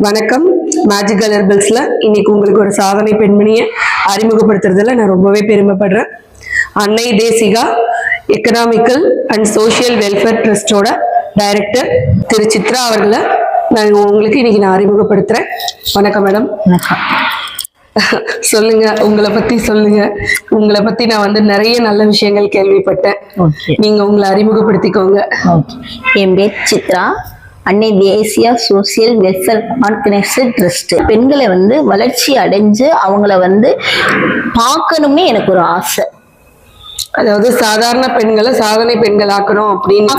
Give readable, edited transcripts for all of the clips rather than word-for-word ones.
வணக்கம். மேஜிக்கல் ஹெர்பல்ஸ்ல இன்னைக்கு உங்களுக்கு ஒரு சாதனை பெண்மணியை அறிமுகப்படுத்துறதுல நான் ரொம்பவே பெருமைப்படுறேன். Annai Desika economical and social welfare ட்ரஸ்டோட டைரக்டர் திரு சித்ரா அவர்களை நான் உங்களுக்கு இன்னைக்கு அறிமுகப்படுத்துறேன். வணக்கம் மேடம். சொல்லுங்க, உங்களை பத்தி சொல்லுங்க. உங்களை பத்தி நான் நிறைய நல்ல விஷயங்கள் கேள்விப்பட்டேன். நீங்க உங்களை அறிமுகப்படுத்திக்கோங்க. என் பேர் சித்ரா. அன்னை தேசியா சோசியல் வெல்ஃபேர் ஆர்கனைசேஷன் ட்ரஸ்ட். பெண்களை வளர்ச்சி அடைஞ்சு அவங்கள பார்க்கணும்னு எனக்கு ஒரு ஆசை. அதாவது சாதாரண பெண்களை சாதனை பெண்கள் ஆக்கணும் அப்படின்னு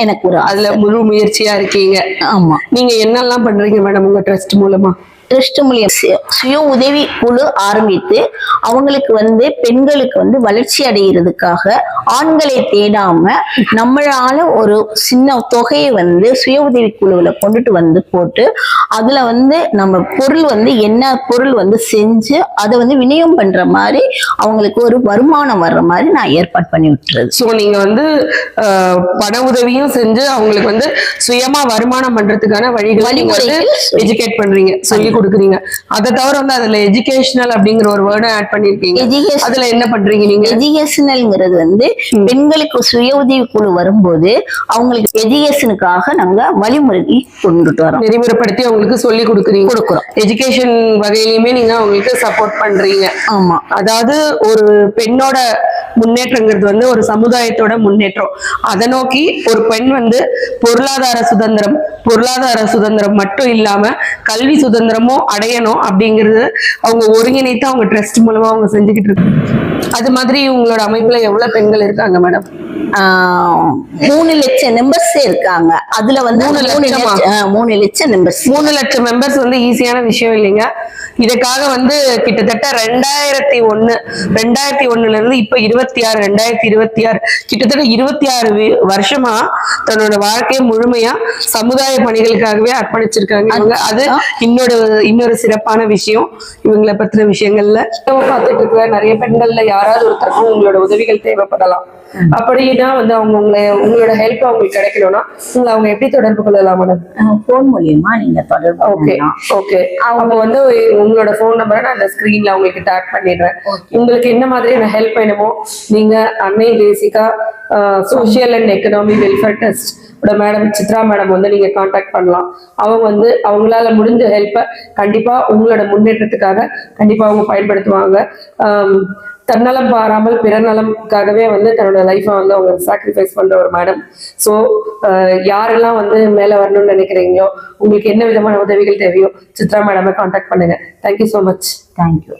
எனக்கு ஒரு அதுல முழு முயற்சியா இருக்கீங்க. ஆமா. நீங்க என்னெல்லாம் பண்றீங்க மேடம் உங்க ட்ரஸ்ட் மூலமா? ட்ரஸ்ட் மூலியம் சுய உதவி குழு ஆரம்பித்து அவங்களுக்கு பெண்களுக்கு வளர்ச்சி அடைகிறதுக்காக ஆண்களை தேடாம நம்மளால ஒரு சின்ன தொகையை சுய உதவி குழுவில் கொண்டுட்டு போட்டு அதுல நம்ம பொருள் என்ன பொருள் செஞ்சு அதை விநியோகம் பண்ற மாதிரி அவங்களுக்கு ஒரு வருமானம் வர்ற மாதிரி நான் ஏற்பாடு பண்ணி விட்டுறது. ஸோ நீங்க பண உதவியும் செஞ்சு அவங்களுக்கு சுயமா வருமானம் பண்றதுக்கான வழிமுறைகள் எஜுகேட் பண்றீங்க, சொல்லி கொடுக்குறீங்க. அதை தவிர அதுல எஜுகேஷனல் அப்படிங்கிற ஒரு வேர்டை ஆட் பண்ணிருக்கீங்க. அதுல என்ன பண்றீங்க நீங்க? எஜுகேஷனல்ங்கிறது பெண்களுக்கு சுய உதவி குழு வரும்போது அவங்களுக்கு எஜுகேஷனுக்காக நாங்க வழிமுறை கொண்டுட்டு வரோம், நெறிமுறைப்படுத்தி அவங்களுக்கு சொல்லி கொடுக்குறோம். எஜுகேஷன் வகையிலுமே நீங்க அவங்களுக்கு சப்போர்ட் பண்றீங்க. ஆமா. அதாவது ஒரு பெண்ணோட முன்னேற்றங்கிறது ஒரு சமுதாயத்தோட முன்னேற்றம். அதை நோக்கி ஒரு பெண் பொருளாதார சுதந்திரம் மட்டும் இல்லாம கல்வி சுதந்திரமும் அடையணும் அப்படிங்கிறது அவங்க ஒருங்கிணைத்து அவங்க ட்ரஸ்ட் மூலமா அவங்க செஞ்சுக்கிட்டு இருக்காங்க. அது மாதிரி உங்களோட அமைப்புல எவ்வளவு பெண்கள் இருக்காங்க மேடம்? 3 லட்சம் மெம்பர்ஸ் இருக்காங்க. அதுல 3 லட்சம் மெம்பர்ஸ். 3 லட்சம் மெம்பர்ஸ் ஈஸியான விஷயம் இல்லைங்க. இதுக்காக கிட்டத்தட்ட 2001 இருந்து இப்ப 2026 கிட்டத்தட்ட 26 வருஷமா தன்னோட வாழ்க்கையை முழுமையா சமுதாய பணிகளுக்காகவே அர்ப்பணிச்சிருக்காங்க. அது இன்னொரு சிறப்பான விஷயம். இவங்களை பத்தின விஷயங்கள்ல பார்த்துட்டு இருக்கிற நிறைய பெண்கள்ல யாராவது ஒருத்தருக்கும் உங்களோட உதவிகள் தேவைப்படலாம். அப்படின்னா உங்களோட ஹெல்ப் அவங்களுக்கு கிடைக்கணும்னா அவங்க எப்படி தொடர்பு கொள்ளலாம் மேடம்? போன் மூலியமா நீங்க தொடர்பு. ஓகே. அவங்க உங்களோட போன் நம்பரை நான் அந்த ஸ்கிரீன்ல உங்களுக்கு டேக் பண்ணிடுறேன். உங்களுக்கு என்ன மாதிரியான ஹெல்ப் வேணுமோ நீங்க Annai Desika social and economy welfare trust madam Chitra madam நீங்க கான்டாக்ட் பண்ணலாம். அவங்க அவங்களால முடிஞ்ச ஹெல்ப்பை கண்டிப்பா உங்களோட முன்னேற்றத்துக்காக கண்டிப்பா அவங்க பயன்படுத்துவாங்க. தன்னலம் பாராமல் பிற நலம்காகவே தன்னோட லைஃபை அவங்க சாக்ரிஃபைஸ் பண்ற ஒரு மேடம். ஸோ யாரெல்லாம் மேல வரணும்னு நினைக்கிறீங்களோ உங்களுக்கு என்ன விதமான உதவிகள் தேவையோ சித்ரா மேடமை கான்டாக்ட் பண்ணுங்க. Thank you so much. தேங்க்யூ.